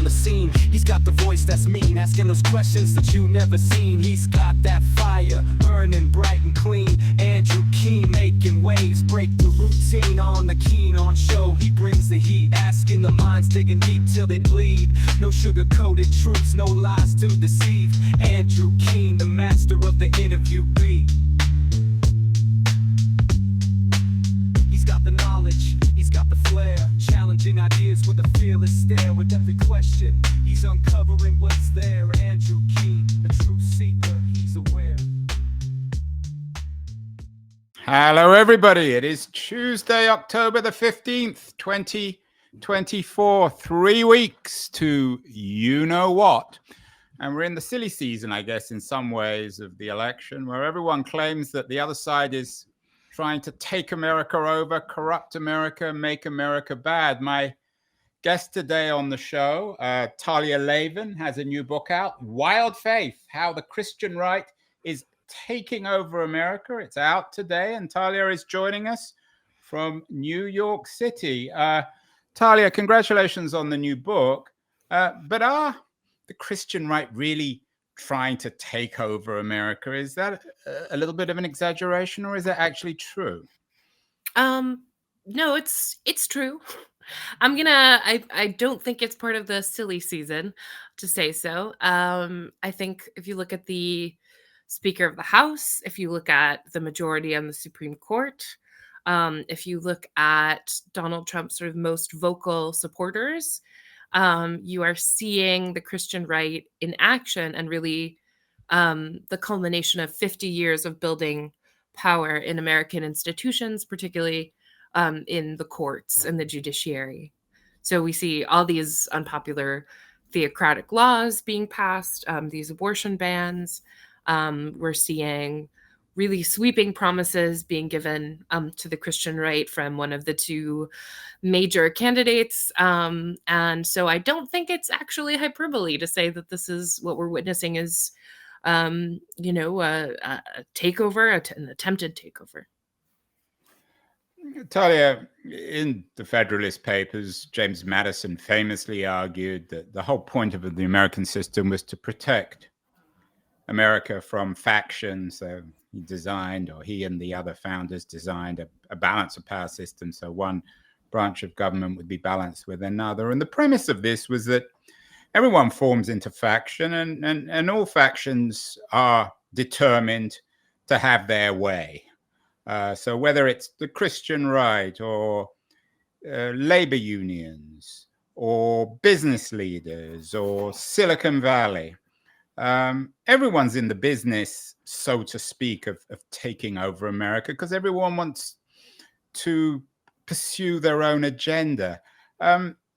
the scene. He's got the voice that's mean, asking those questions that you never seen. He's got that fire, burning bright and clean. Andrew Keen making waves, break the routine on the Keen on show. He brings the heat, asking the minds, digging deep till they bleed. No sugar-coated truths, no lies to deceive. Andrew Keen, the master of the interview beat. He's got the knowledge, he's got the flair, challenging ideas with a fearless stare. With every question, he's uncovering what's there. Andrew Keen, a truth seeker, he's aware. Hello, everybody. It is Tuesday, October the 15th, 2024. 3 weeks to you-know-what. And we're in the silly season, I guess, in some ways of the election, where everyone claims that the other side is trying to take America over, corrupt America, make America bad. My guest today on the show, Talia Lavin, has a new book out, Wild Faith, How the Christian Right is Taking Over America. It's out today, and Talia is joining us from New York City. Talia, congratulations on the new book. But are the Christian right really trying to take over America? Is that a little bit of an exaggeration, or is that actually true? No, it's true. I don't think it's part of the silly season to say so. I think if you look at the Speaker of the House, if you look at the majority on the Supreme Court, if you look at Donald Trump's sort of most vocal supporters, you are seeing the Christian right in action, and really the culmination of 50 years of building power in American institutions, particularly in the courts and the judiciary. So we see all these unpopular theocratic laws being passed, these abortion bans. We're seeing really sweeping promises being given to the Christian right from one of the two major candidates. And so I don't think it's actually hyperbole to say that this is what we're witnessing is, a takeover, an attempted takeover. Talia, in the Federalist Papers, James Madison famously argued that the whole point of the American system was to protect America from factions. So he designed, or he and the other founders designed, a balance of power system. So one branch of government would be balanced with another. And the premise of this was that everyone forms into faction, and all factions are determined to have their way. So whether it's the Christian right, or labor unions, or business leaders, or Silicon Valley, everyone's in the business, so to speak, of taking over America, because everyone wants to pursue their own agenda.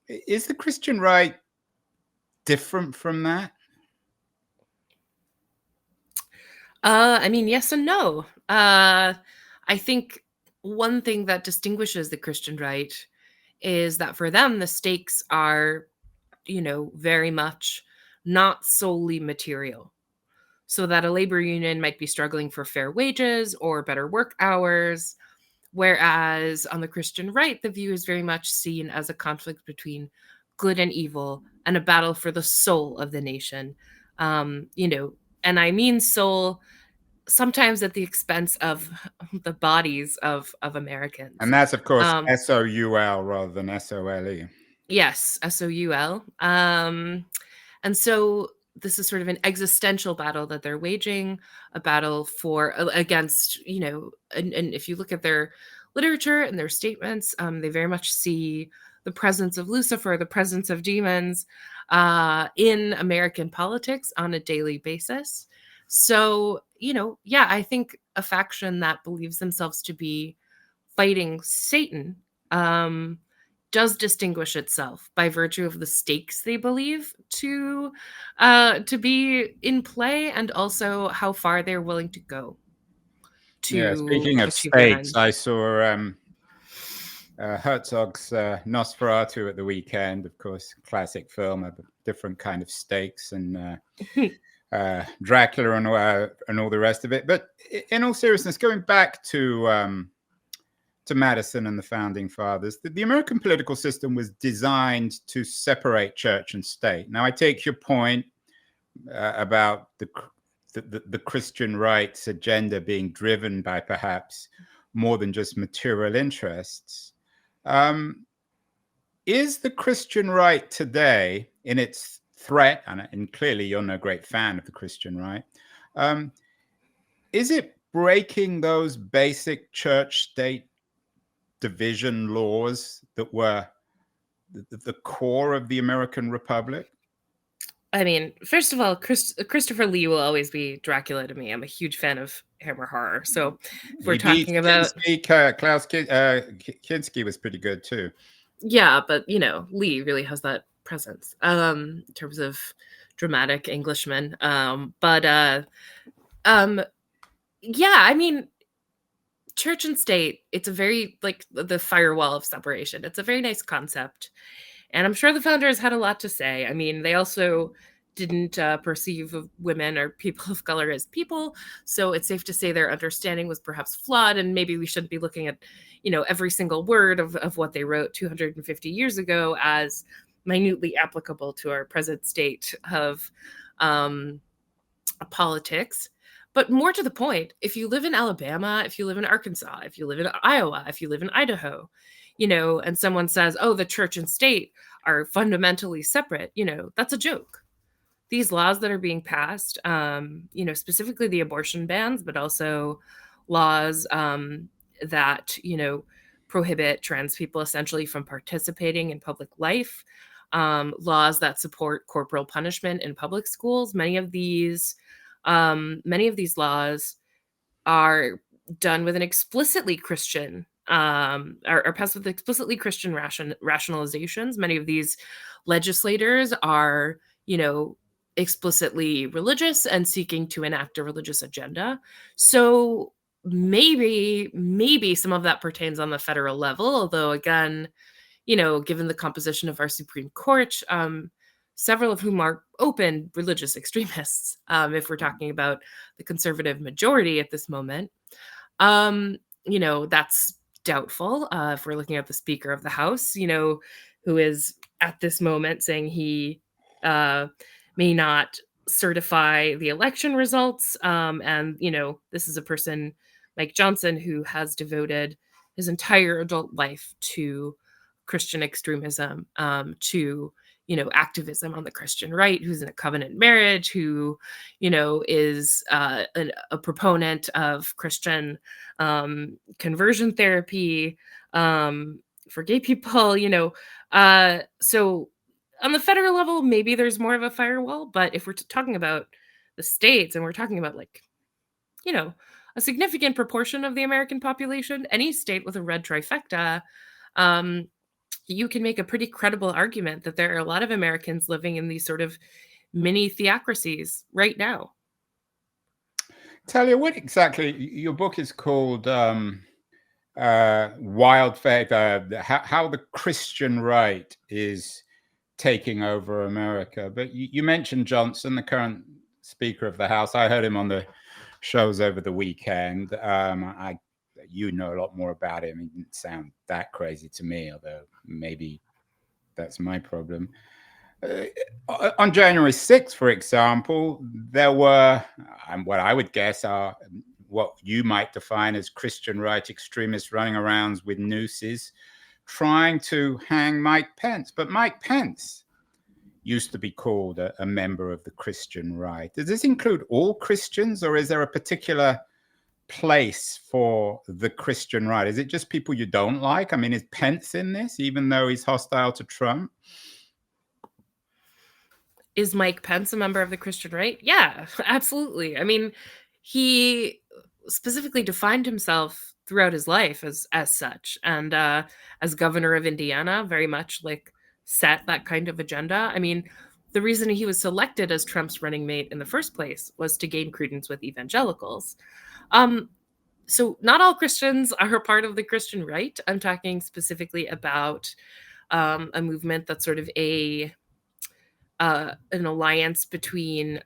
Is the Christian right different from that? Yes and no. I think one thing that distinguishes the Christian right is that for them, the stakes are, very much not solely material. So that a labor union might be struggling for fair wages or better work hours, whereas on the Christian right, the view is very much seen as a conflict between good and evil and a battle for the soul of the nation. And I mean soul sometimes at the expense of the bodies of Americans. And that's, of course, S-O-U-L rather than S-O-L-E. Yes, S-O-U-L. And so this is sort of an existential battle that they're waging, a battle against, and if you look at their literature and their statements, they very much see the presence of Lucifer, the presence of demons in American politics on a daily basis. So, I think a faction that believes themselves to be fighting Satan does distinguish itself by virtue of the stakes they believe to be in play, and also how far they're willing to go. Speaking of stakes, I saw Herzog's Nosferatu at the weekend. Of course, classic film, a different kind of stakes, and Dracula and all the rest of it. But in all seriousness, going back to to Madison and the founding fathers, the American political system was designed to separate church and state. Now, I take your point about the Christian rights agenda being driven by perhaps more than just material interests. Is the Christian right today, in its threat, and clearly you're no great fan of the Christian right, is it breaking those basic church-state division laws that were the core of the American Republic? I mean, first of all, Christopher Lee will always be Dracula to me. I'm a huge fan of Hammer horror. So if we're talking about Klaus Kinski was pretty good too. Yeah, but Lee really has that presence in terms of dramatic Englishman. Yeah, I mean, church and state, it's a very, like, the firewall of separation. It's a very nice concept. And I'm sure the founders had a lot to say. I mean, they also didn't perceive of women or people of color as people. So it's safe to say their understanding was perhaps flawed. And maybe we shouldn't be looking at, every single word of what they wrote 250 years ago as minutely applicable to our present state of politics. But more to the point, if you live in Alabama, if you live in Arkansas, if you live in Iowa, if you live in Idaho, and someone says, oh, the church and state are fundamentally separate, that's a joke. These laws that are being passed, specifically the abortion bans, but also laws that, prohibit trans people essentially from participating in public life, laws that support corporal punishment in public schools. Many of these laws are done with an explicitly Christian, are passed with explicitly Christian rationalizations. Many of these legislators are, explicitly religious and seeking to enact a religious agenda. So maybe some of that pertains on the federal level, although again, given the composition of our Supreme Court, several of whom are open religious extremists, if we're talking about the conservative majority at this moment, that's doubtful. If we're looking at the Speaker of the House, who is at this moment saying he may not certify the election results. And, this is a person, Mike Johnson, who has devoted his entire adult life to Christian extremism, to activism on the Christian right, who's in a covenant marriage, who, is a proponent of Christian conversion therapy for gay people, so on the federal level, maybe there's more of a firewall, but if we're talking about the states and we're talking about a significant proportion of the American population, any state with a red trifecta, you can make a pretty credible argument that there are a lot of Americans living in these sort of mini theocracies right now. Talia, what exactly, your book is called Wild Faith, how the Christian right is taking over America. But you mentioned Johnson, the current Speaker of the House. I heard him on the shows over the weekend. You know a lot more about him. He didn't sound that crazy to me, although maybe that's my problem. On January 6th, for example, there were what I would guess are what you might define as Christian right extremists running around with nooses trying to hang Mike Pence. But Mike Pence used to be called a member of the Christian right. Does this include all Christians, or is there a particular place for the Christian right? Is it just people you don't like? I mean, is Pence in this, even though he's hostile to Trump? Is Mike Pence a member of the Christian right? Yeah, absolutely. I mean, he specifically defined himself throughout his life as such, and as governor of Indiana, very much set that kind of agenda. I mean, the reason he was selected as Trump's running mate in the first place was to gain credence with evangelicals. So not all Christians are a part of the Christian right. I'm talking specifically about a movement that's sort of an alliance between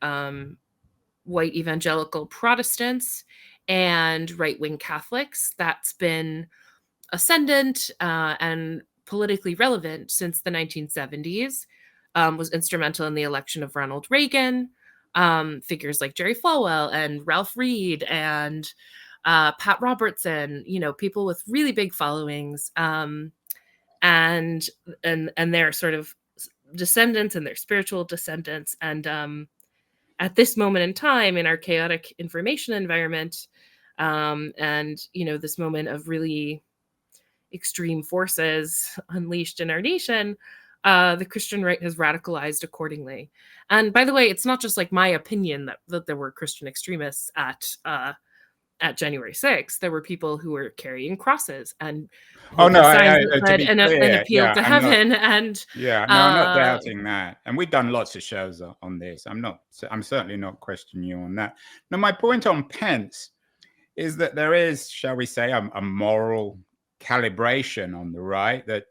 white evangelical Protestants and right-wing Catholics that's been ascendant and politically relevant since the 1970s, was instrumental in the election of Ronald Reagan. Figures like Jerry Falwell and Ralph Reed and Pat Robertson, people with really big followings, and their sort of descendants and their spiritual descendants. And at this moment in time, in our chaotic information environment, and this moment of really extreme forces unleashed in our nation, the Christian right has radicalized accordingly. And by the way, it's not just like my opinion that there were Christian extremists at January 6th. There were people who were carrying crosses and no, signs that to said be an clear, appeal to heaven. And I'm not doubting that. And we've done lots of shows on this. I'm certainly not questioning you on that. Now, my point on Pence is that there is, shall we say, a moral calibration on the right, that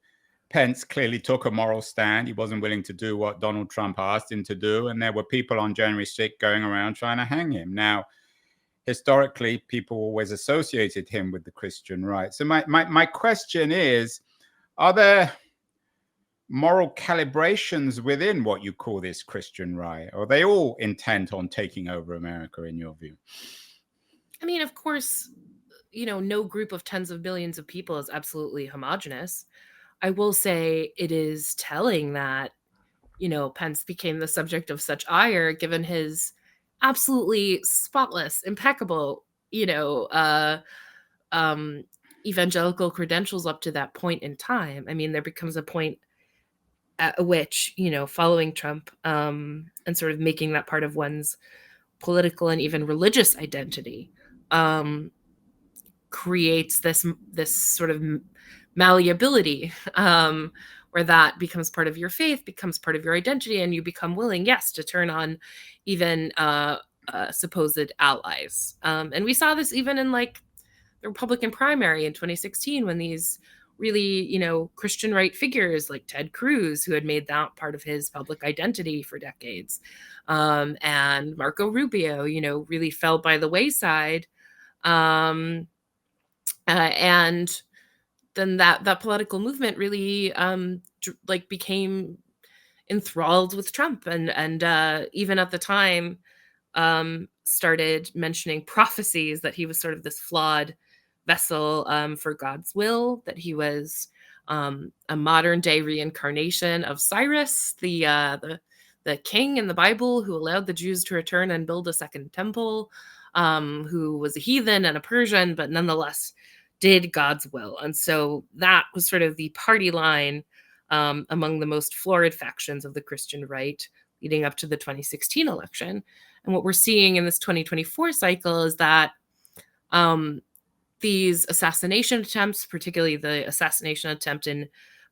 Pence clearly took a moral stand. He wasn't willing to do what Donald Trump asked him to do. And there were people on January 6th going around trying to hang him. Now, historically, people always associated him with the Christian right. So my question is, are there moral calibrations within what you call this Christian right? Or are they all intent on taking over America, in your view? I mean, of course, no group of tens of billions of people is absolutely homogenous. I will say it is telling that, Pence became the subject of such ire given his absolutely spotless, impeccable, evangelical credentials up to that point in time. I mean, there becomes a point at which, following Trump, and sort of making that part of one's political and even religious identity, creates this sort of malleability, where that becomes part of your faith, becomes part of your identity, and you become willing, yes, to turn on even supposed allies. And we saw this even in like the Republican primary in 2016, when these really, Christian right figures like Ted Cruz, who had made that part of his public identity for decades, and Marco Rubio, really fell by the wayside. And then that political movement really became enthralled with Trump, and even at the time started mentioning prophecies that he was sort of this flawed vessel for God's will, that he was a modern day reincarnation of Cyrus, the king in the Bible who allowed the Jews to return and build a second temple, who was a heathen and a Persian, but nonetheless did God's will. And so that was sort of the party line among the most florid factions of the Christian right leading up to the 2016 election. And what we're seeing in this 2024 cycle is that these assassination attempts, particularly the assassination attempt in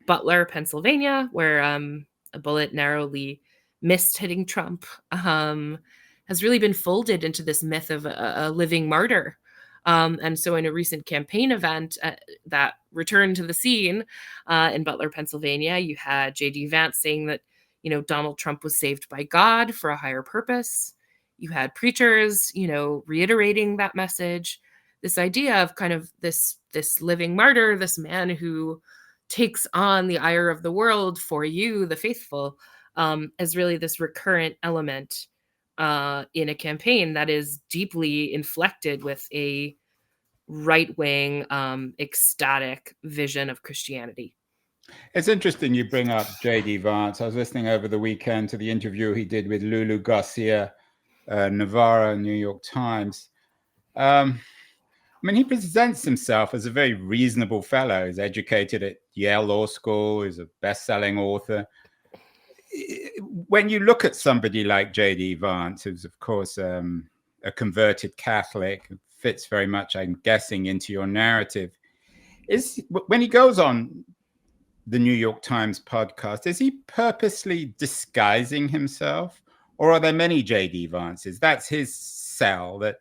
Butler, Pennsylvania, where a bullet narrowly missed hitting Trump, has really been folded into this myth of a living martyr. And so in a recent campaign event that returned to the scene in Butler, Pennsylvania, you had J.D. Vance saying that, Donald Trump was saved by God for a higher purpose. You had preachers, reiterating that message, this idea of kind of this living martyr, this man who takes on the ire of the world for you, the faithful, as really this recurrent element in a campaign that is deeply inflected with a right-wing, ecstatic vision of Christianity. It's interesting you bring up J.D. Vance. I was listening over the weekend to the interview he did with Lulu Garcia Navarro, New York Times. I mean, he presents himself as a very reasonable fellow. He's educated at Yale Law School. He's a best-selling author. When you look at somebody like J.D. Vance, who's, of course, a converted Catholic, fits very much, I'm guessing, into your narrative, when he goes on the New York Times podcast, is he purposely disguising himself? Or are there many J.D. Vances? That's his sell, that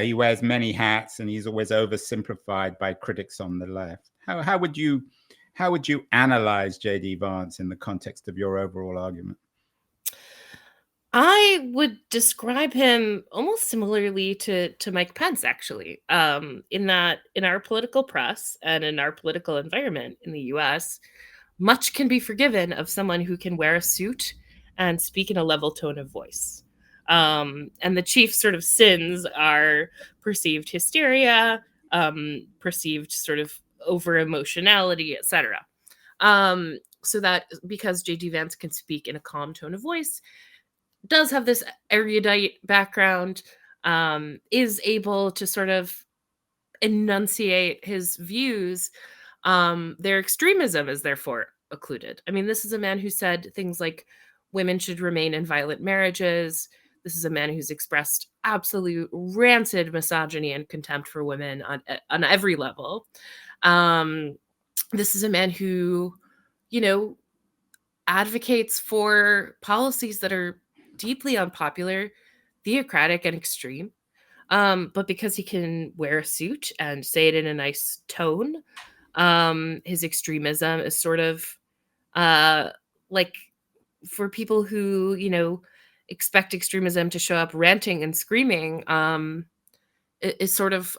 he wears many hats and he's always oversimplified by critics on the left. How would you analyze J.D. Vance in the context of your overall argument? I would describe him almost similarly to Mike Pence, actually, in that in our political press and in our political environment in the U.S., much can be forgiven of someone who can wear a suit and speak in a level tone of voice. And the chief sort of sins are perceived hysteria, perceived sort of over emotionality, etc. So that because J.D. Vance can speak in a calm tone of voice, does have this erudite background, is able to sort of enunciate his views, their extremism is therefore occluded. I mean, this is a man who said things like women should remain in violent marriages. This is a man who's expressed absolute rancid misogyny and contempt for women on every level. This is a man who, you know, advocates for policies that are deeply unpopular, theocratic, and extreme. But because he can wear a suit and say it in a nice tone, his extremism is sort of like for people who, expect extremism to show up ranting and screaming, is sort of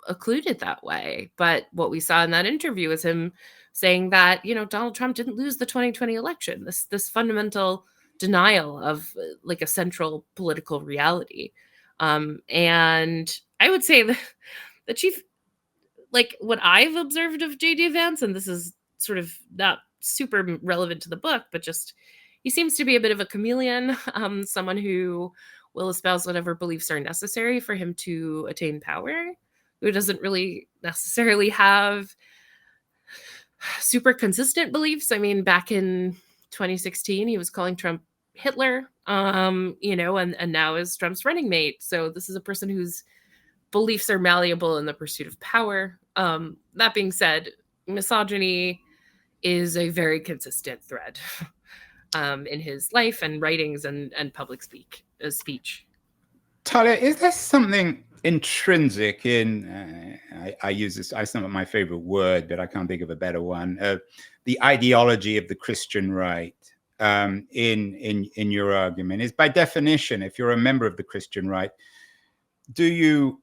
occluded that way. But what we saw in that interview is him saying that, Donald Trump didn't lose the 2020 election. This fundamental denial of like a central political reality. And I would say that the chief, like what I've observed of JD Vance, and this is sort of not super relevant to the book, but just he seems to be a bit of a chameleon, someone who will espouse whatever beliefs are necessary for him to attain power, who doesn't really necessarily have super consistent beliefs. I mean, back in 2016, he was calling Trump Hitler, and now is Trump's running mate. So this is a person whose beliefs are malleable in the pursuit of power. That being said, misogyny is a very consistent thread in his life and writings and public speech. Talia, is there something intrinsic in, I use this, it's not my favorite word, but I can't think of a better one, the ideology of the Christian right in your argument? Is by definition, if you're a member of the Christian right, do you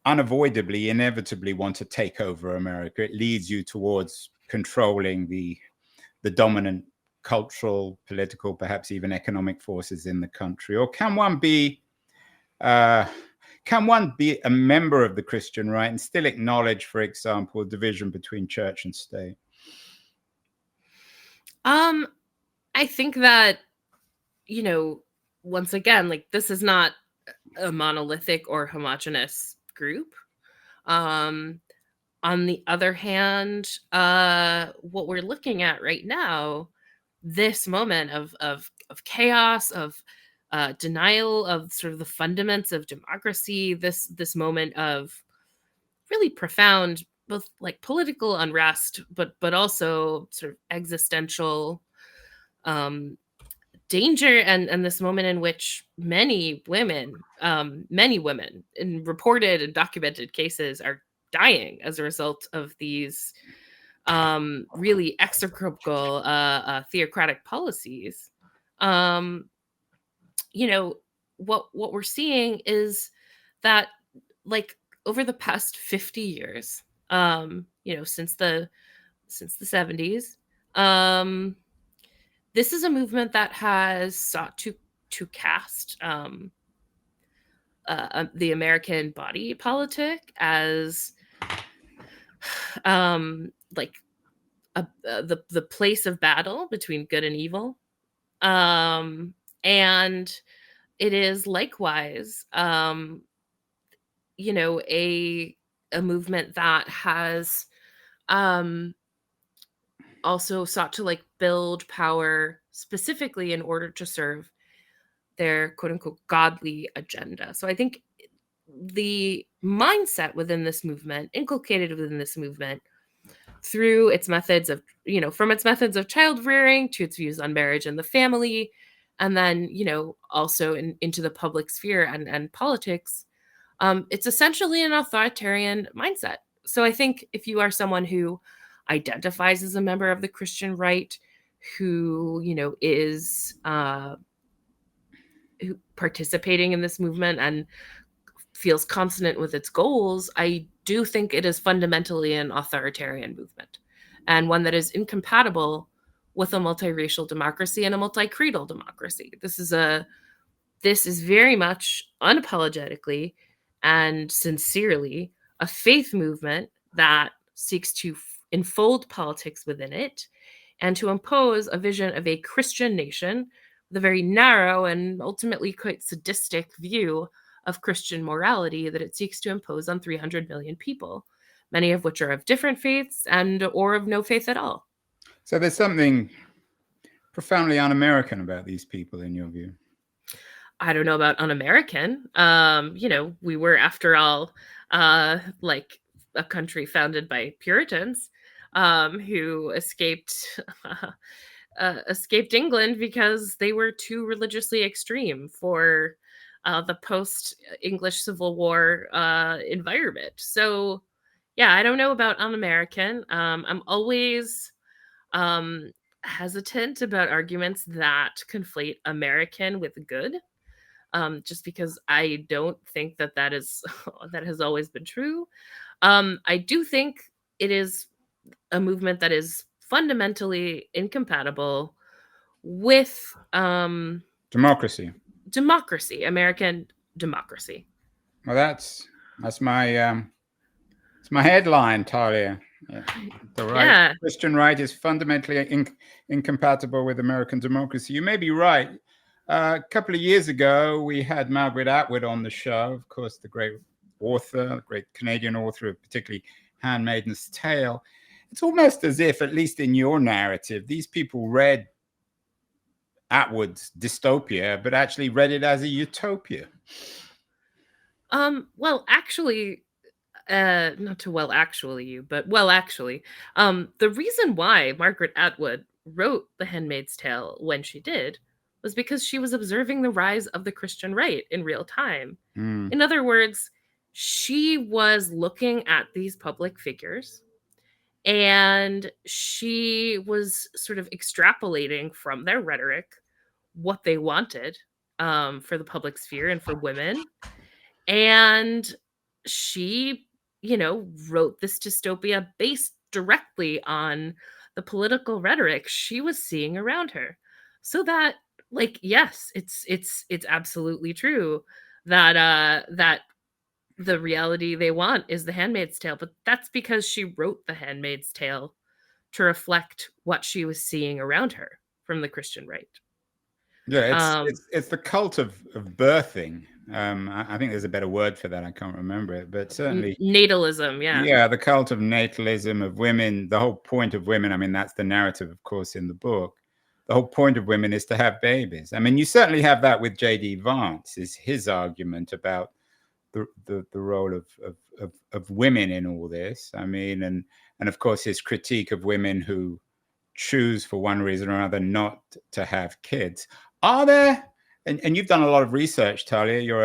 unavoidably, inevitably want to take over America? It leads you towards controlling the dominant cultural, political, perhaps even economic forces in the country? Or can one be a member of the Christian right and still acknowledge, for example, a division between church and state? I think that, once again, like this is not a monolithic or homogenous group. On the other hand, what we're looking at right now, this moment of chaos, of denial of sort of the fundaments of democracy, this moment of really profound, both like political unrest, but also sort of existential danger, and this moment in which many women in reported and documented cases are dying as a result of these really execrable theocratic policies. What we're seeing is that, like, over the past 50 years, since the 70s, this is a movement that has sought to cast the American body politic as like the place of battle between good and evil, and it is likewise a movement that has also sought to like build power specifically in order to serve their quote unquote godly agenda. So I think the mindset within this movement, inculcated within this movement, through its methods of, from its methods of child rearing to its views on marriage and the family, and then, also into the public sphere and politics, it's essentially an authoritarian mindset. So I think if you are someone who identifies as a member of the Christian right, who, is participating in this movement and feels consonant with its goals, I do think it is fundamentally an authoritarian movement, and one that is incompatible with a multiracial democracy and a multi-creedal democracy. This is very much unapologetically and sincerely a faith movement that seeks to enfold politics within it and to impose a vision of a Christian nation with a very narrow and ultimately quite sadistic view of Christian morality that it seeks to impose on 300 million people, many of which are of different faiths and or of no faith at all. So there's something profoundly un-American about these people, in your view? I don't know about un-American. We were, after all, like a country founded by Puritans who escaped England because they were too religiously extreme for the post-English Civil War environment. So, yeah, I don't know about un-American. I'm always hesitant about arguments that conflate American with good. Just because I don't think that is that has always been true. I do think it is a movement that is fundamentally incompatible with Democracy. American democracy. Well, that's my it's my headline, Talia. The right, Yeah. Christian right is fundamentally incompatible with American democracy. You may be right. A couple of years ago, we had Margaret Atwood on the show, of course, the great author, the great Canadian author of particularly Handmaid's Tale. It's almost as if, at least in your narrative, these people read Atwood's dystopia, but actually read it as a utopia. Well, actually, not to actually, the reason why Margaret Atwood wrote The Handmaid's Tale when she did was because she was observing the rise of the Christian right in real time. In other words, she was looking at these public figures and she was sort of extrapolating from their rhetoric what they wanted for the public sphere and for women. And she, wrote this dystopia based directly on the political rhetoric she was seeing around her. So that, yes, it's absolutely true that that the reality they want is The Handmaid's Tale, but that's because she wrote The Handmaid's Tale to reflect what she was seeing around her from the Christian right. Yeah, it's the cult of birthing. I think there's a better word for that. I can't remember it, but certainly natalism. Yeah, the cult of natalism of women. The whole point of women, I mean, that's the narrative, of course, in the book. The whole point of women is to have babies. I mean, you certainly have that with J.D. Vance, is his argument about the role of women in all this. I mean, and of course his critique of women who choose for one reason or another not to have kids. Are there, and you've done a lot of research, Talia, you're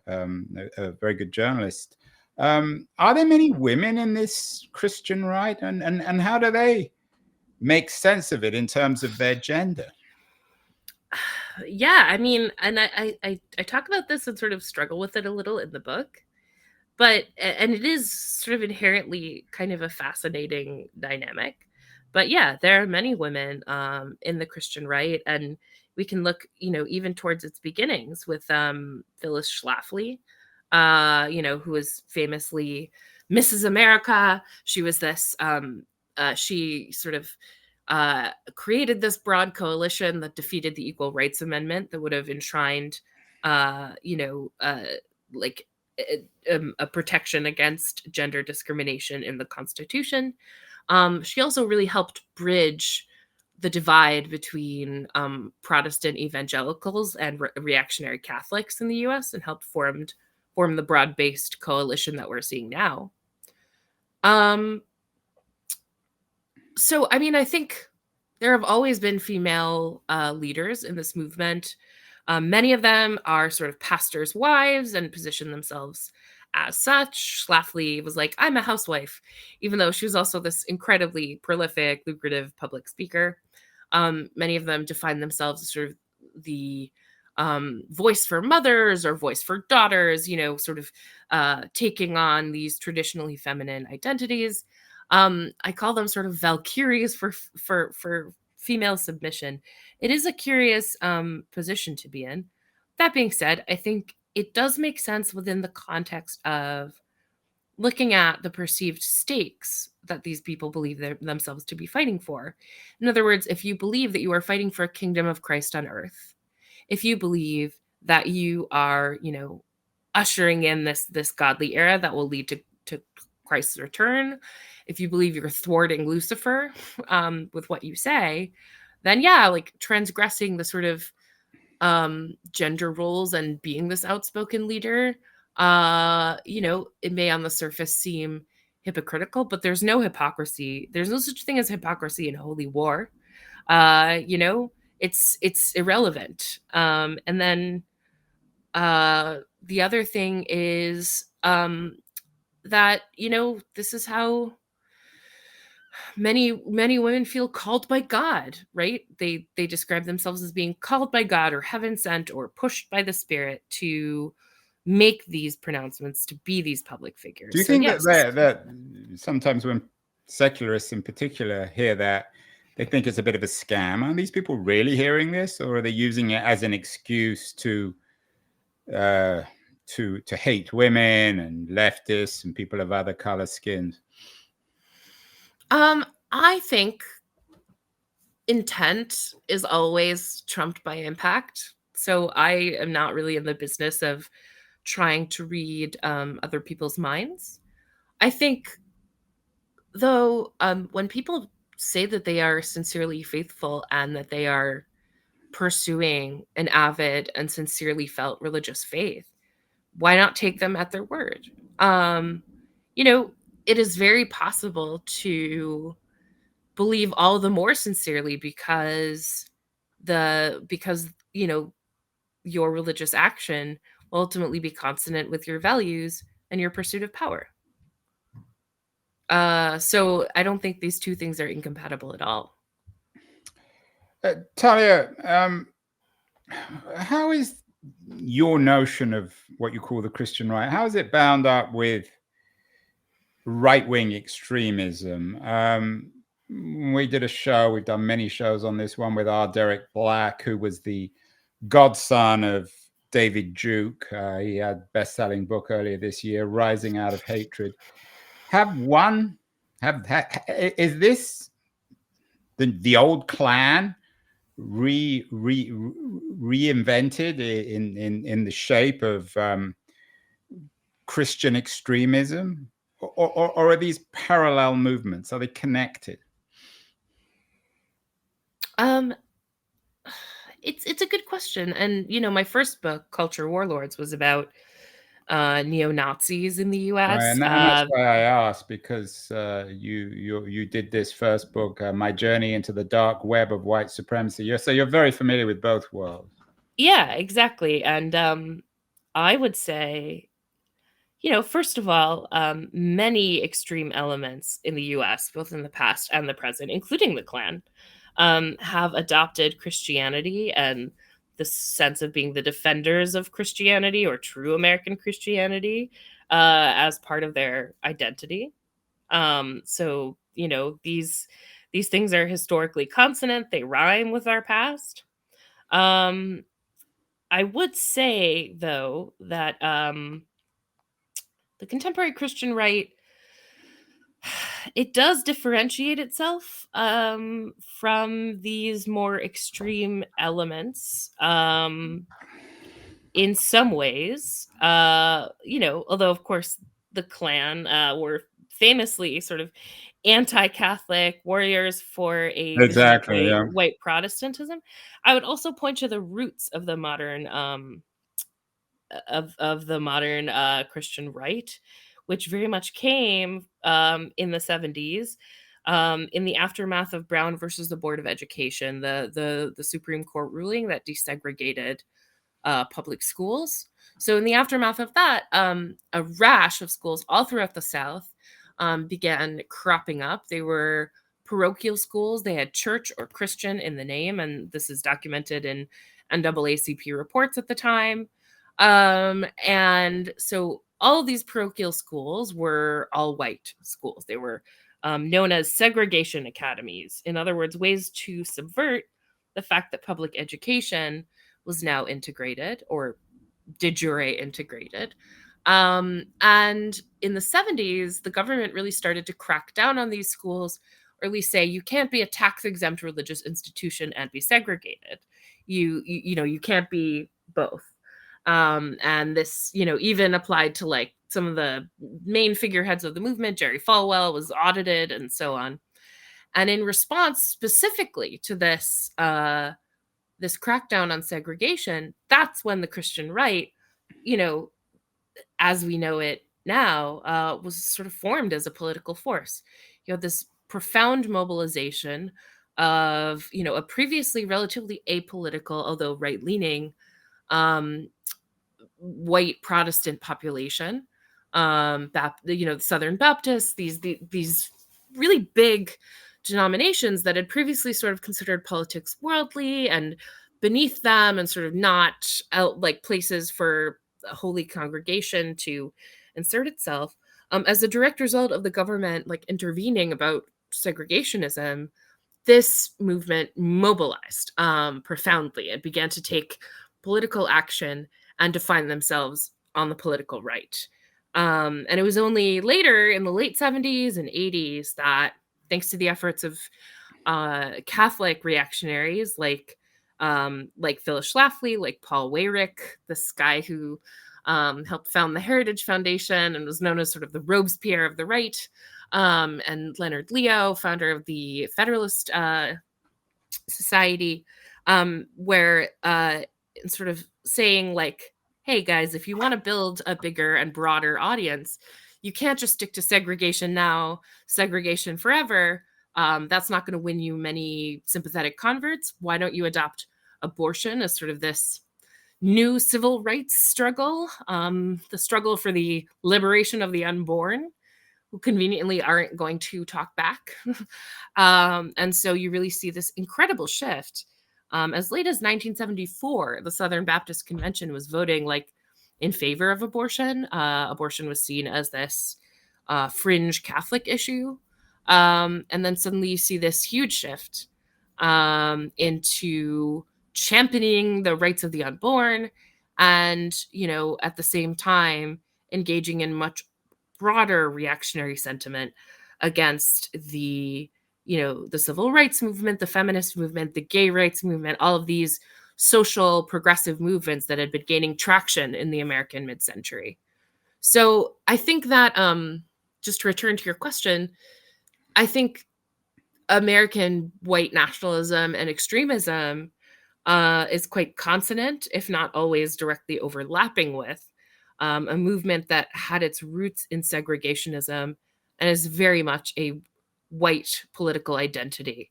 a very good journalist. Are there many women in this Christian right, and how do they make sense of it in terms of their gender? Yeah, I mean, and I talk about this and sort of struggle with it a little in the book, and it is sort of inherently kind of a fascinating dynamic. But yeah, there are many women in the Christian right, and we can look, even towards its beginnings with Phyllis Schlafly, who was famously Mrs. America. She was this, she sort of created this broad coalition that defeated the Equal Rights Amendment that would have enshrined, a protection against gender discrimination in the Constitution. She also really helped bridge the divide between Protestant evangelicals and reactionary Catholics in the U.S. and helped form the broad-based coalition that we're seeing now. So, I mean, I think there have always been female leaders in this movement. Many of them are sort of pastors' wives and position themselves as such. Schlafly was like, I'm a housewife, even though she was also this incredibly prolific, lucrative public speaker. Many of them define themselves as sort of the voice for mothers or voice for daughters, sort of taking on these traditionally feminine identities. I call them sort of Valkyries for female submission. It is a curious position to be in. That being said, I think it does make sense within the context of looking at the perceived stakes that these people believe themselves to be fighting for. In other words, if you believe that you are fighting for a kingdom of Christ on earth, if you believe that you are, ushering in this godly era that will lead to Christ's return, if you believe you're thwarting Lucifer with what you say, then yeah, like transgressing the sort of gender roles and being this outspoken leader, it may on the surface seem hypocritical, but there's no hypocrisy. There's no such thing as hypocrisy in holy war. It's irrelevant. And then the other thing is that this is how many women feel called by God, right? They describe themselves as being called by God or heaven sent or pushed by the Spirit to make these pronouncements, to be these public figures. Do you So think yes. that sometimes when secularists in particular hear that, they think it's a bit of a scam? Are these people really hearing this, or are they using it as an excuse to hate women and leftists and people of other color skins? I think intent is always trumped by impact. So I am not really in the business of trying to read other people's minds. I think, though, when people say that they are sincerely faithful and that they are pursuing an avid and sincerely felt religious faith, why not take them at their word? It is very possible to believe all the more sincerely because your religious action will ultimately be consonant with your values and your pursuit of power. So I don't think these two things are incompatible at all. Talia, how is your notion of what you call the Christian right, how is it bound up with right-wing extremism? We did a show, we've done many shows on this one with our Derek Black, who was the godson of David Duke. He had a best-selling book earlier this year, Rising Out of Hatred. Is this the old Klan reinvented in the shape of Christian extremism, or are these parallel movements? Are they connected? It's a good question. And my first book, Culture Warlords, was about neo-Nazis in the US. And that's why I asked, because you did this first book, My Journey into the Dark Web of White Supremacy. So you're very familiar with both worlds. Yeah, exactly. And I would say, first of all, many extreme elements in the US, both in the past and the present, including the Klan, have adopted Christianity and the sense of being the defenders of Christianity or true American Christianity as part of their identity. So these things are historically consonant; they rhyme with our past. I would say, though, that the contemporary Christian right, it does differentiate itself from these more extreme elements in some ways. Although, of course, the Klan were famously sort of anti-Catholic warriors for a vision of white Protestantism. I would also point to the roots of the modern Christian right, which very much came in the 70s, in the aftermath of Brown versus the Board of Education, the Supreme Court ruling that desegregated public schools. So in the aftermath of that, a rash of schools all throughout the South began cropping up. They were parochial schools. They had church or Christian in the name, and this is documented in NAACP reports at the time. And so all of these parochial schools were all white schools. They were known as segregation academies. In other words, ways to subvert the fact that public education was now integrated, or de jure integrated. And in the 70s, the government really started to crack down on these schools, or at least say you can't be a tax-exempt religious institution and be segregated. You can't be both. And this, even applied to like some of the main figureheads of the movement. Jerry Falwell was audited and so on. And in response specifically to this, this crackdown on segregation, that's when the Christian right, as we know it now, was sort of formed as a political force. This profound mobilization of, a previously relatively apolitical, although right-leaning, white Protestant population, the Southern Baptists, these really big denominations that had previously sort of considered politics worldly and beneath them, and sort of not out like places for a holy congregation to insert itself. As a direct result of the government like intervening about segregationism, this movement mobilized profoundly and began to take political action and define themselves on the political right. And it was only later in the late 70s and 80s that, thanks to the efforts of Catholic reactionaries like Phyllis Schlafly, like Paul Weyrich, this guy who helped found the Heritage Foundation and was known as sort of the Robespierre of the right, and Leonard Leo, founder of the Federalist Society, where sort of saying like, hey guys, if you want to build a bigger and broader audience, you can't just stick to segregation now, segregation forever. That's not going to win you many sympathetic converts. Why don't you adopt abortion as sort of this new civil rights struggle, the struggle for the liberation of the unborn, who conveniently aren't going to talk back. And so you really see this incredible shift. As late as 1974, the Southern Baptist Convention was voting like in favor of abortion. Abortion was seen as this fringe Catholic issue. And then suddenly you see this huge shift into championing the rights of the unborn, and, at the same time, engaging in much broader reactionary sentiment against the civil rights movement, the feminist movement, the gay rights movement, all of these social progressive movements that had been gaining traction in the American mid-century. So I think that, just to return to your question, I think American white nationalism and extremism is quite consonant, if not always directly overlapping with, a movement that had its roots in segregationism and is very much a white political identity,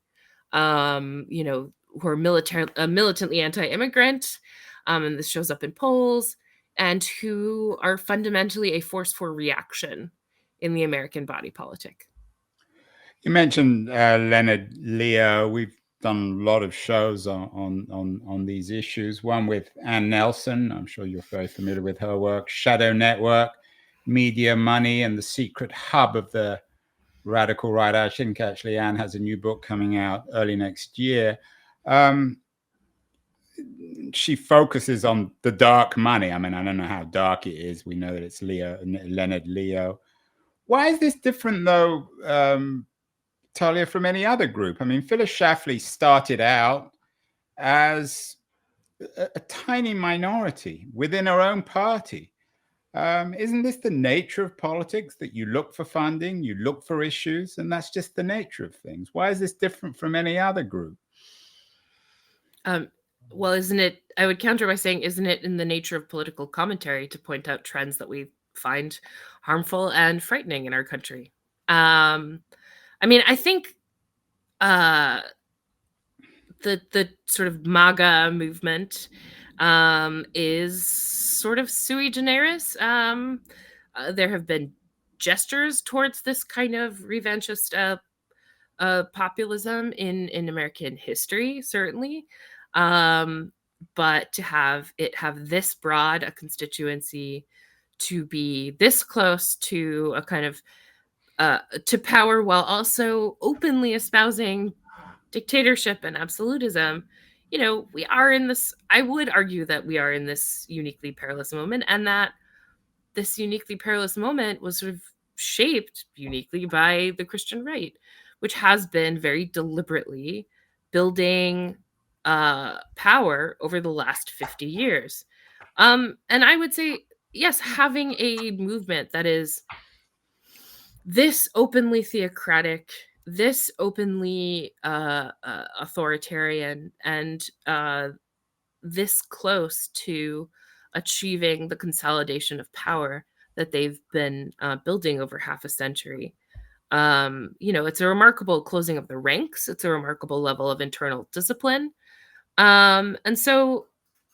who are militantly anti-immigrant, and this shows up in polls, and who are fundamentally a force for reaction in the American body politic. You mentioned Leonard Leo. We've done a lot of shows on these issues. One with Ann Nelson. I'm sure you're very familiar with her work. Shadow Network, Media, Money, and the Secret Hub of the Radical Right. I think actually Ann has a new book coming out early next year. She focuses on the dark money. I mean, I don't know how dark it is. We know that it's Leonard Leo. Why is this different, though, Talia, from any other group? I mean, Phyllis Schlafly started out as a tiny minority within her own party. Isn't this the nature of politics, that you look for funding, you look for issues, and that's just the nature of things? Why is this different from any other group? Well, isn't it, I would counter by saying, isn't it in the nature of political commentary to point out trends that we find harmful and frightening in our country? I mean, I think the sort of MAGA movement is sort of sui generis. There have been gestures towards this kind of revanchist populism in American history, certainly. but to have it have this broad a constituency, to be this close to a kind of to power while also openly espousing dictatorship and absolutism, we are in this, I would argue that we are in this uniquely perilous moment, and that this uniquely perilous moment was sort of shaped uniquely by the Christian right, which has been very deliberately building power over the last 50 years. And I would say, yes, having a movement that is this openly theocratic, this openly authoritarian, and this close to achieving the consolidation of power that they've been building over half a century. It's a remarkable closing of the ranks. It's a remarkable level of internal discipline. And so,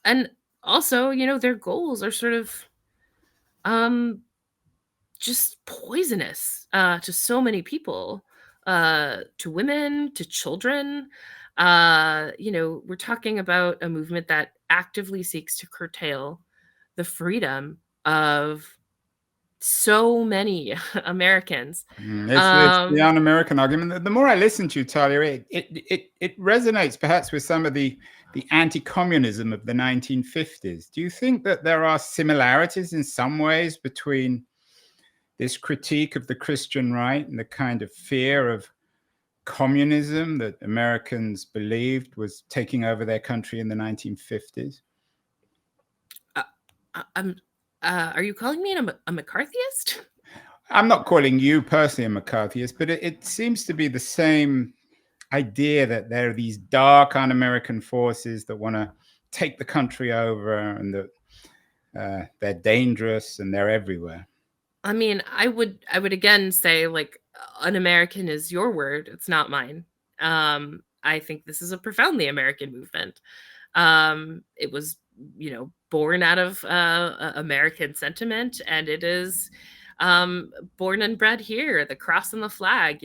and also, their goals are sort of just poisonous to so many people, to women, to children. We're talking about a movement that actively seeks to curtail the freedom of so many Americans. It's the un-American argument. The more I listen to you, Talia, it resonates perhaps with some of the anti-communism of the 1950s. Do you think that there are similarities in some ways between this critique of the Christian right and the kind of fear of communism that Americans believed was taking over their country in the 1950s? Are you calling me a McCarthyist? I'm not calling you personally a McCarthyist, but it seems to be the same idea that there are these dark un-American forces that want to take the country over, and that they're dangerous and they're everywhere. I mean, I would again say, like, un-American is your word. It's not mine. I think this is a profoundly American movement. It was, born out of American sentiment, and it is born and bred here, the cross and the flag,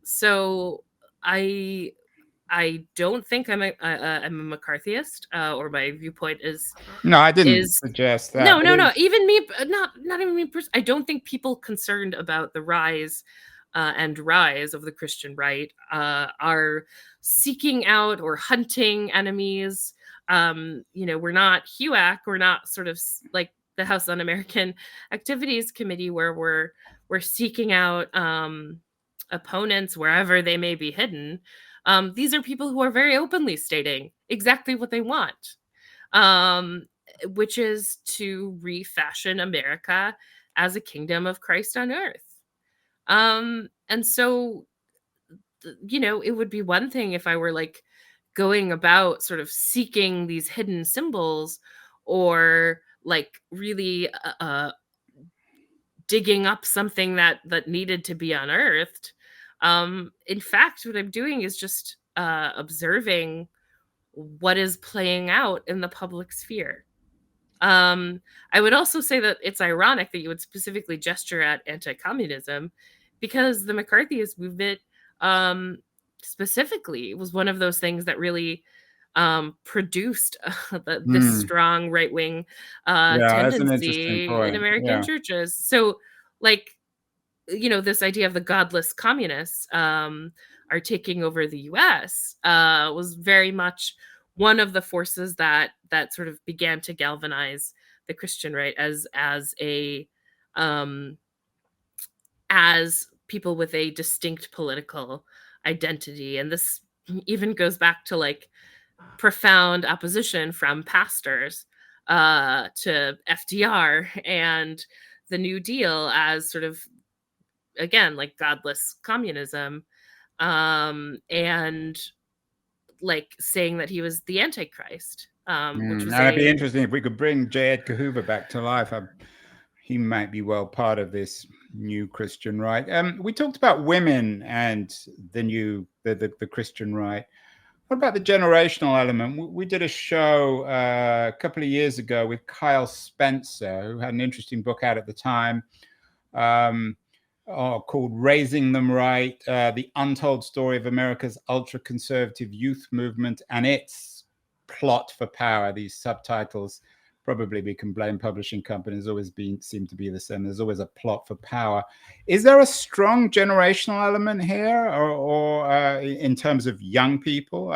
So I don't think I'm a McCarthyist, or my viewpoint is. No, I didn't suggest that. No. Even me, not even me. I don't think people concerned about the rise and rise of the Christian right are seeking out or hunting enemies. We're not HUAC. We're not sort of like the House Un-American Activities Committee, where we're seeking out opponents wherever they may be hidden. These are people who are very openly stating exactly what they want, which is to refashion America as a kingdom of Christ on earth. And so, it would be one thing if I were like going about sort of seeking these hidden symbols, or like really digging up something that needed to be unearthed. In fact, what I'm doing is just observing what is playing out in the public sphere. I would also say that it's ironic that you would specifically gesture at anti-communism, because the McCarthyist movement specifically was one of those things that really produced this strong right-wing tendency in American churches. So, like, this idea of the godless communists are taking over the US was very much one of the forces that sort of began to galvanize the Christian right as people with a distinct political identity. And this even goes back to like profound opposition from pastors to FDR and the New Deal as sort of, again, like godless communism, and like saying that he was the Antichrist. Which was it'd be interesting if we could bring J. Edgar Hoover back to life. He might be well part of this new Christian right. We talked about women and the Christian right. What about the generational element? We did a show a couple of years ago with Kyle Spencer, who had an interesting book out at the time called Raising Them Right, The Untold Story of America's Ultra-Conservative Youth Movement and its plot for power. These subtitles, probably we can blame publishing companies, always seem to be the same. There's always a plot for power. Is there a strong generational element here, or in terms of young people?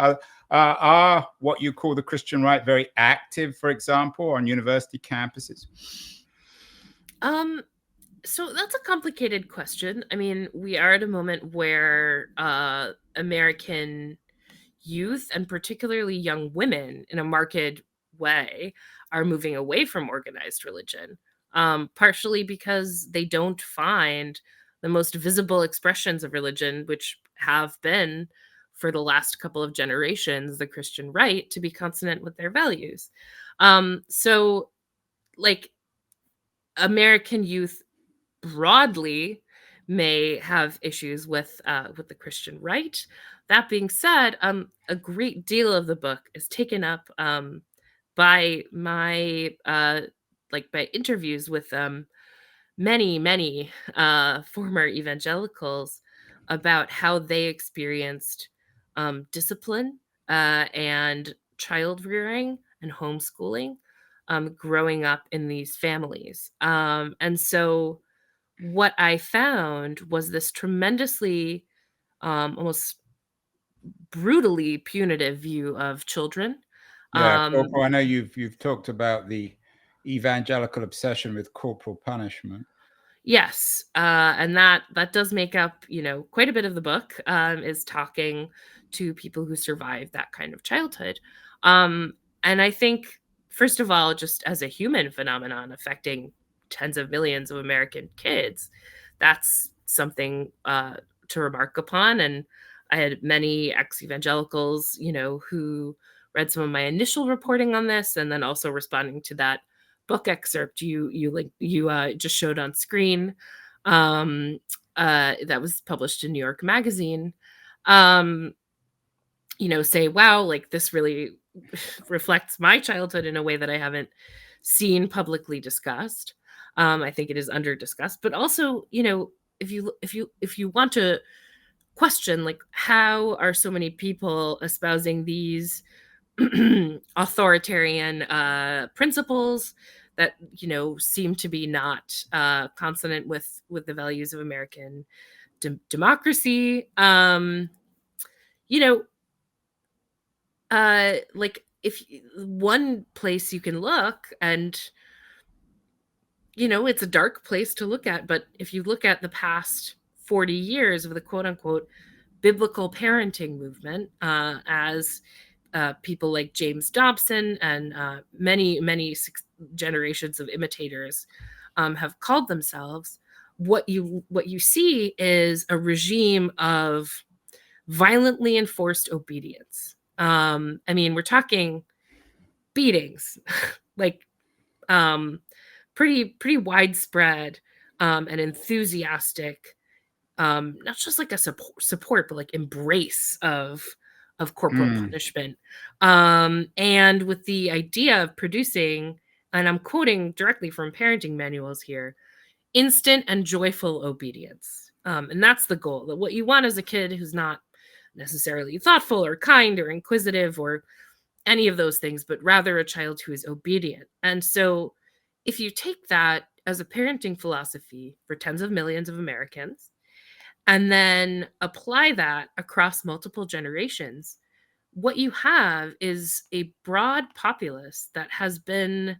Are what you call the Christian right very active, for example, on university campuses? So that's a complicated question. I mean, we are at a moment where American youth, and particularly young women, in a marked way, are moving away from organized religion, partially because they don't find the most visible expressions of religion, which have been for the last couple of generations the Christian right, to be consonant with their values. So, like, American youth broadly may have issues with the Christian right. That being said, a great deal of the book is taken up by my by interviews with many former evangelicals about how they experienced discipline and child rearing and homeschooling growing up in these families. And so what I found was this tremendously, almost brutally punitive view of children. Yeah, Um, corporal. I know you've talked about the evangelical obsession with corporal punishment. Yes, and that does make up, quite a bit of the book, is talking to people who survived that kind of childhood. Um, and I think, first of all, just as a human phenomenon affecting tens of millions of American kids, that's something to remark upon. And I had many ex-evangelicals, who read some of my initial reporting on this, and then also responding to that book excerpt you just showed on screen, that was published in New York Magazine, um, say, wow, like this really reflects my childhood in a way that I haven't seen publicly discussed. I think it is under discussed, but also, if you want to question, like, how are so many people espousing these authoritarian principles that seem to be not consonant with the values of American democracy. You know, like, if one place you can look, and it's a dark place to look at, but if you look at the past 40 years of the quote unquote biblical parenting movement, as people like James Dobson and many generations of imitators have called themselves, what you see is a regime of violently enforced obedience. I mean, we're talking beatings, like, pretty widespread and enthusiastic, not just like a support, but like embrace of corporal punishment, and with the idea of producing, and I'm quoting directly from parenting manuals here, instant and joyful obedience. And that's the goal. That what you want is a kid who's not necessarily thoughtful or kind or inquisitive or any of those things, but rather a child who is obedient. And so if you take that as a parenting philosophy for tens of millions of Americans, and then apply that across multiple generations, what you have is a broad populace that has been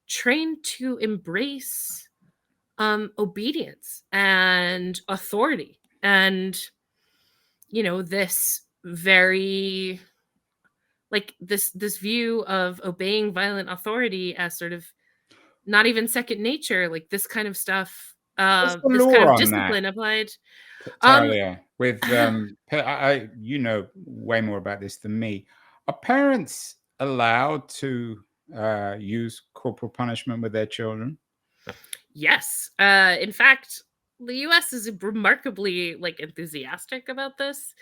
trained to embrace obedience and authority, and this very, like, this view of obeying violent authority as sort of not even second nature, like this kind of stuff, What's the this kind law of on that, discipline applied. um Talia? With you know way more about this than me. Are parents allowed to use corporal punishment with their children? Yes. In fact, the US is remarkably, like, enthusiastic about this.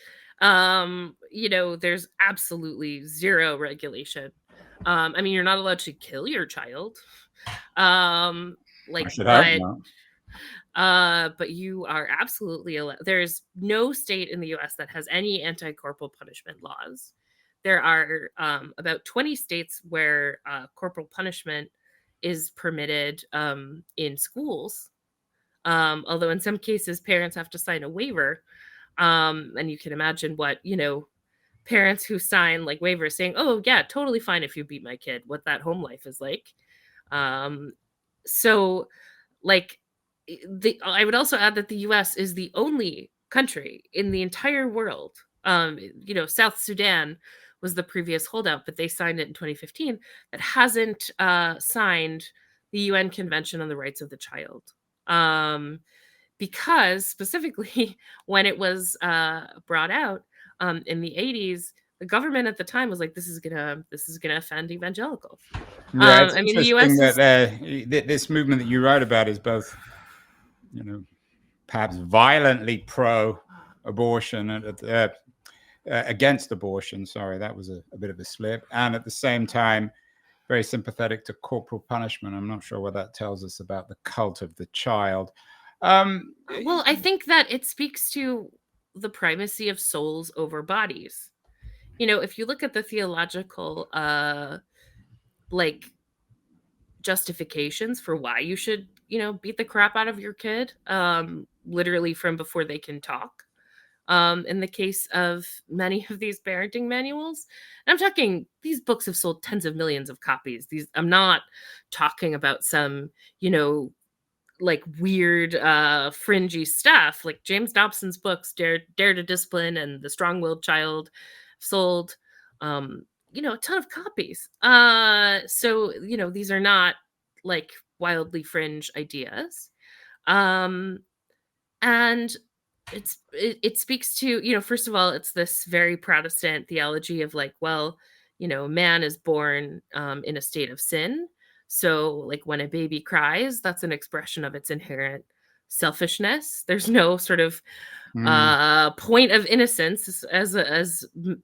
There's absolutely zero regulation. I mean, you're not allowed to kill your child. I Like, should hope but you are absolutely allowed. There's no state in the US that has any anti-corporal punishment laws. there are about 20 states where corporal punishment is permitted in schools. Although in some cases parents have to sign a waiver. And you can imagine what, parents who sign like waivers saying, oh yeah, totally fine if you beat my kid, what that home life is like. So like I would also add that the US is the only country in the entire world. South Sudan was the previous holdout, but they signed it in 2015, that hasn't signed the UN Convention on the Rights of the Child. Because specifically when it was brought out in the 80s, the government at the time was like, this is gonna offend evangelicals. Yeah, it's I mean, the interesting US that this movement that you write about is both, perhaps violently pro-abortion and against abortion. Sorry, that was a bit of a slip. And at the same time, very sympathetic to corporal punishment. I'm not sure what that tells us about the cult of the child. Well, I think that it speaks to the primacy of souls over bodies. If you look at the theological justifications for why you should, beat the crap out of your kid, literally from before they can talk. In the case of many of these parenting manuals, and I'm talking, these books have sold tens of millions of copies. I'm not talking about some, weird fringy stuff. Like James Dobson's books, Dare to Discipline and The Strong-Willed Child, sold a ton of copies. So these are not like wildly fringe ideas. And it speaks to, first of all, it's this very Protestant theology of like, well, man is born in a state of sin. So like when a baby cries, that's an expression of its inherent selfishness. There's no sort of point of innocence as humans.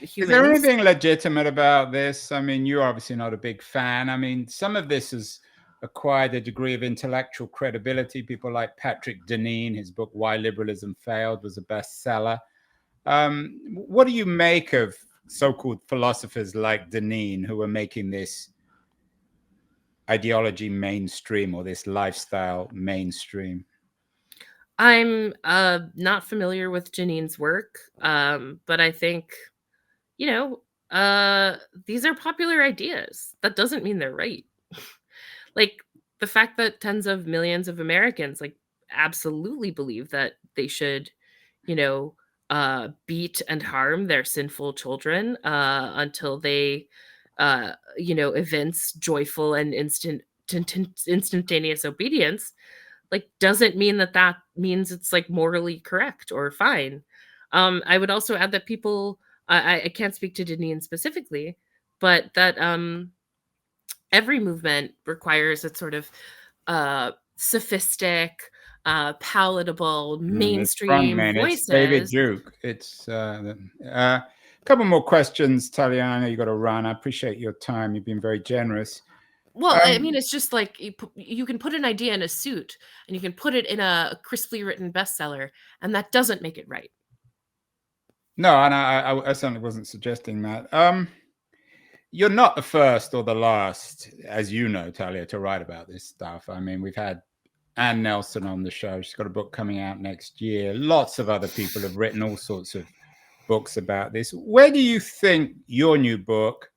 Is there anything legitimate about this? I mean, you're obviously not a big fan. I mean, some of this has acquired a degree of intellectual credibility. People like Patrick Deneen, his book Why Liberalism Failed was a bestseller. What do you make of so-called philosophers like Deneen who are making this ideology mainstream, or this lifestyle mainstream? I'm not familiar with Deneen's work, but I think, these are popular ideas. That doesn't mean they're right. Like the fact that tens of millions of Americans like absolutely believe that they should, beat and harm their sinful children until they, evince joyful and instantaneous obedience, like doesn't mean that means it's like morally correct or fine. I would also add that people, I can't speak to Deneen specifically, but that every movement requires its sort of sophistic, palatable, mainstream voices. It's David Duke. It's a couple more questions, Talia. I know you got to run. I appreciate your time. You've been very generous. Well, I mean, it's just like you can put an idea in a suit and you can put it in a crisply written bestseller, and that doesn't make it right. No, and I certainly wasn't suggesting that. You're not the first or the last, as you know, Talia, to write about this stuff. I mean, we've had Ann Nelson on the show. She's got a book coming out next year. Lots of other people have written all sorts of books about this. Where do you think your new book,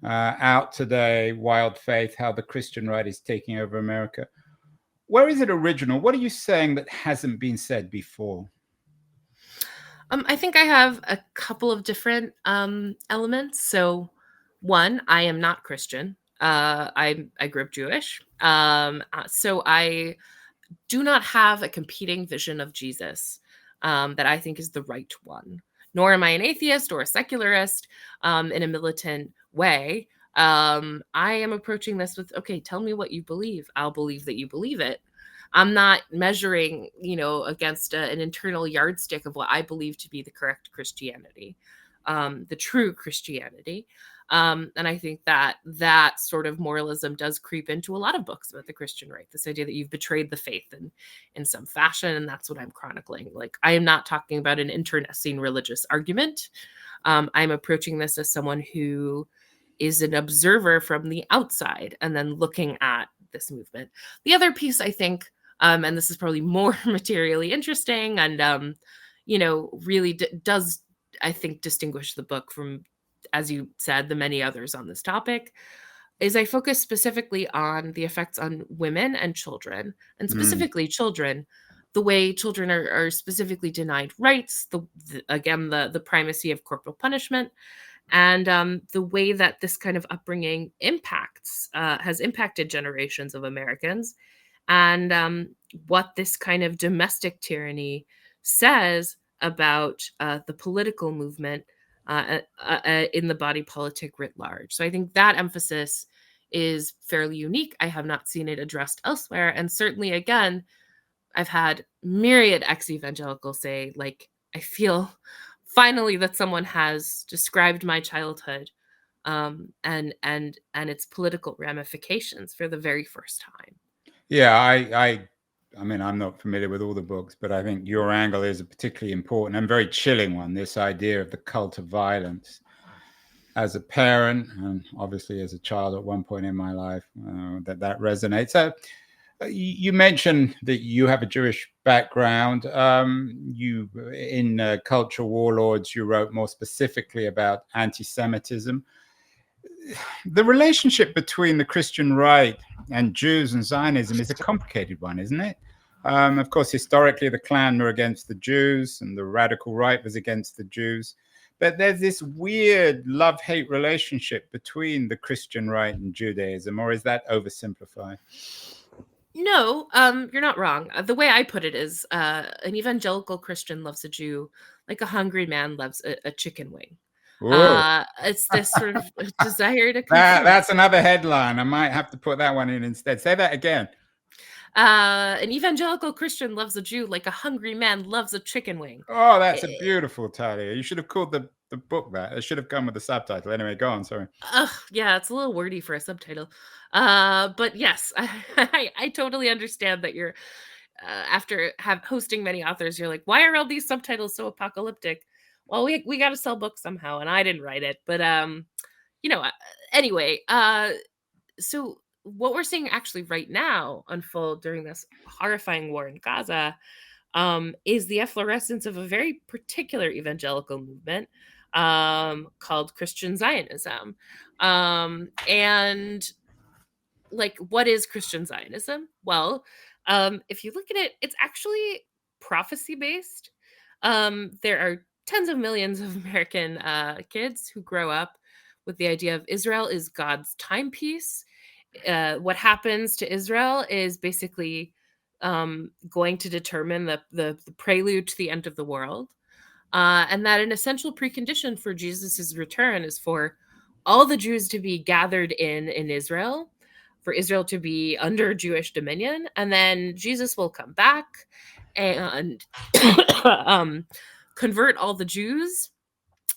out today, Wild Faith, How the Christian Right is Taking Over America, where is it original? What are you saying that hasn't been said before? I think I have a couple of different elements. So one, I am not Christian. I grew up Jewish. So I do not have a competing vision of Jesus that I think is the right one. Nor am I an atheist or a secularist in a militant way. I am approaching this with, okay, tell me what you believe. I'll believe that you believe it. I'm not measuring, against an internal yardstick of what I believe to be the correct Christianity, the true Christianity. And I think that sort of moralism does creep into a lot of books about the Christian right. This idea that you've betrayed the faith in some fashion. And that's what I'm chronicling. Like, I am not talking about an internecine religious argument. I'm approaching this as someone who is an observer from the outside and then looking at this movement. The other piece, I think, and this is probably more materially interesting and, really does, I think, distinguish the book from, as you said, the many others on this topic, is I focus specifically on the effects on women and children, and specifically children, the way children are specifically denied rights, again, the primacy of corporal punishment, and the way that this kind of upbringing has impacted generations of Americans, and what this kind of domestic tyranny says about the political movement in the body politic writ large. So I think that emphasis is fairly unique. I have not seen it addressed elsewhere. And certainly, again, I've had myriad ex-evangelicals say, like, I feel finally that someone has described my childhood and its political ramifications for the very first time. Yeah, I mean, I'm not familiar with all the books, but I think your angle is a particularly important and very chilling one. This idea of the cult of violence. As a parent, and obviously as a child at one point in my life, that resonates. So, you mentioned that you have a Jewish background. You, in Culture Warlords, you wrote more specifically about anti-Semitism. The relationship between the Christian right and Jews and Zionism is a complicated one, isn't it? Of course, historically, the Klan were against the Jews and the radical right was against the Jews. But there's this weird love-hate relationship between the Christian right and Judaism, or is that oversimplified? No, you're not wrong. The way I put it is an evangelical Christian loves a Jew like a hungry man loves a chicken wing. It's this sort of desire to consume. That's another headline. I might have to put that one in instead. Say that again. An evangelical Christian loves a Jew like a hungry man loves a chicken wing. Oh, that's a beautiful Talia. You should have called the book that. It should have come with the subtitle. Anyway, go on. Sorry. Yeah, it's a little wordy for a subtitle. But yes, I totally understand that you're after hosting many authors, you're like, why are all these subtitles so apocalyptic? Well, we got to sell books somehow, and I didn't write it, but anyway, so what we're seeing actually right now unfold during this horrifying war in Gaza is the efflorescence of a very particular evangelical movement called Christian Zionism. And like, what is Christian Zionism? Well, if you look at it, it's actually prophecy based. There are tens of millions of American kids who grow up with the idea of Israel is God's timepiece. What happens to Israel is basically going to determine the prelude to the end of the world. And that an essential precondition for Jesus's return is for all the Jews to be gathered in Israel, for Israel to be under Jewish dominion, and then Jesus will come back and convert all the Jews,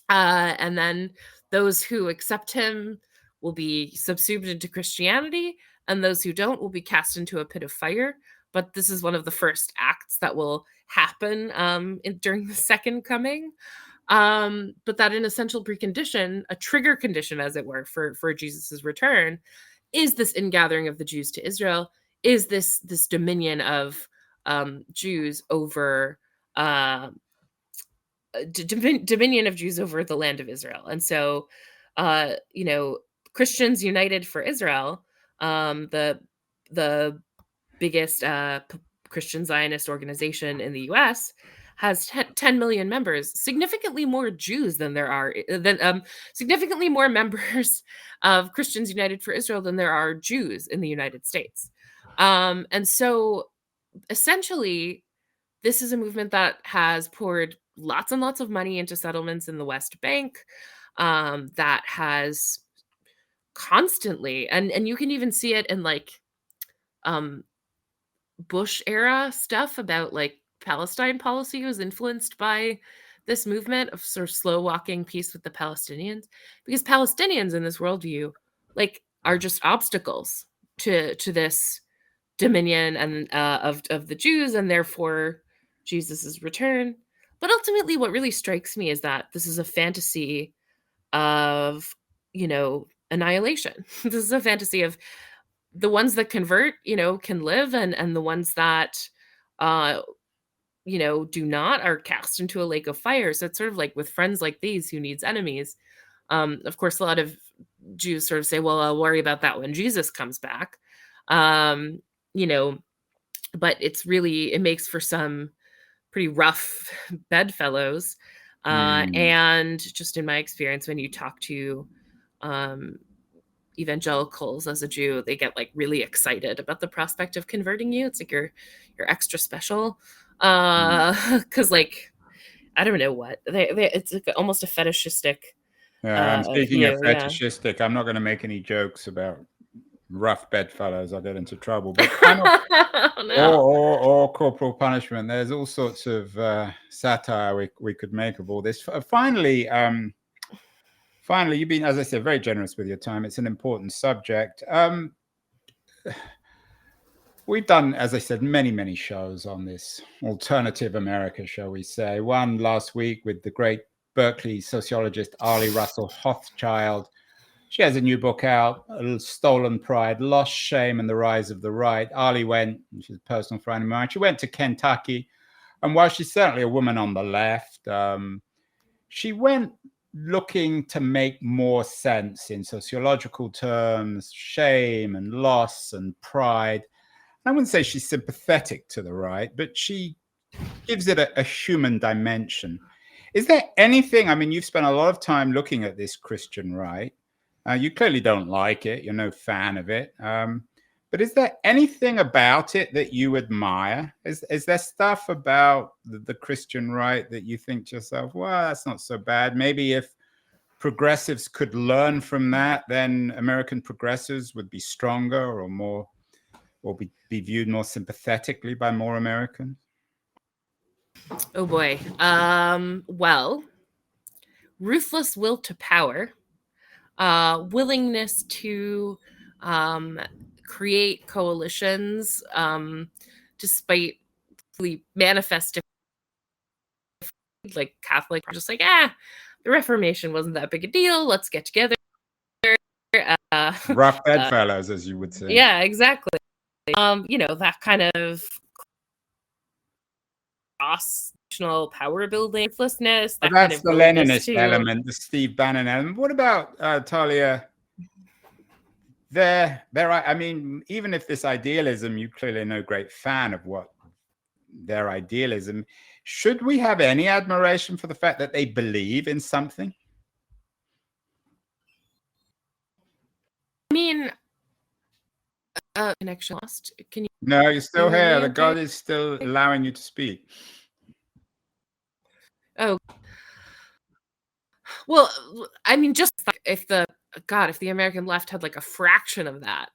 and then those who accept him will be subsumed into Christianity, and those who don't will be cast into a pit of fire. But this is one of the first acts that will happen during the second coming. But that an essential precondition, a trigger condition, as it were, for Jesus's return, is this ingathering of the Jews to Israel, is this dominion of Jews over dominion of Jews over the land of Israel. And so, Christians United for Israel, the biggest Christian Zionist organization in the U.S., has 10 million members, significantly more Jews than there are, significantly more members of Christians United for Israel than there are Jews in the United States. And so essentially, this is a movement that has poured lots and lots of money into settlements in the West Bank, that has constantly, and you can even see it in like Bush era stuff about like Palestine policy was influenced by this movement of sort of slow walking peace with the Palestinians, because Palestinians in this worldview like are just obstacles to this dominion and of the Jews, and therefore Jesus's return. But ultimately, what really strikes me is that this is a fantasy of, annihilation. This is a fantasy of the ones that convert, can live, and the ones that, uh, do not are cast into a lake of fire. So it's sort of like with friends like these, who needs enemies? Of course, a lot of Jews sort of say, well, I'll worry about that when Jesus comes back. Um, you know, but it makes for some pretty rough bedfellows. And just in my experience, when you talk to um, evangelicals as a Jew, they get like really excited about the prospect of converting you. It's like you're extra special. Because like, I don't know what it's like almost a fetishistic. I'm speaking of Yeah. fetishistic. I'm not going to make any jokes about rough bedfellows. I'll get into trouble. But kind of, No. or corporal punishment. There's all sorts of satire we could make of all this. Finally, you've been, as I said, very generous with your time. It's an important subject. We've done, as I said, many shows on this alternative America, shall we say. One last week with the great Berkeley sociologist Arlie Russell Hochschild. She has a new book out, Stolen Pride, Lost Shame and the Rise of the Right. Arlie went, she's a personal friend of mine, she went to Kentucky. And while she's certainly a woman on the left, she went looking to make more sense in sociological terms, shame and loss and pride. I wouldn't say she's sympathetic to the right, but she gives it a human dimension. Is there anything, I mean, you've spent a lot of time looking at this Christian right. You clearly don't like it. You're no fan of it. But is there anything about it that you admire? Is there stuff about the Christian right that you think to yourself, well, that's not so bad? Maybe if progressives could learn from that, then American progressives would be stronger or more, or be viewed more sympathetically by more Americans? Oh boy. Well, ruthless will to power, willingness to create coalitions, despite really manifest, like Catholic, just like, the Reformation wasn't that big a deal. Let's get together. Rough bedfellows, as you would say. Yeah, exactly. That kind of cross-national power building, ruthlessness. That's kind of the Leninist element, the Steve Bannon element. What about Talia? I mean, even if this idealism, you clearly no great fan of what their idealism, should we have any admiration for the fact that they believe in something? I mean, connection lost. Can you? No, you're still here. The God is still allowing you to speak. Oh, well, I mean, just if the American left had like a fraction of that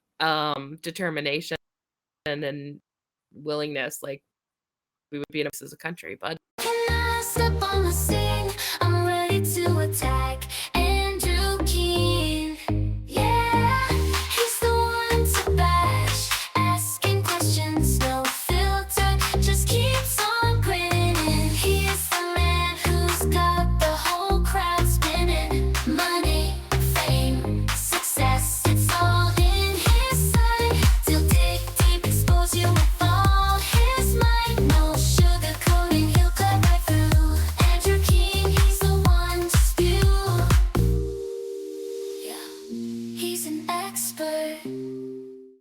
determination and willingness, like we would be in a as a country. But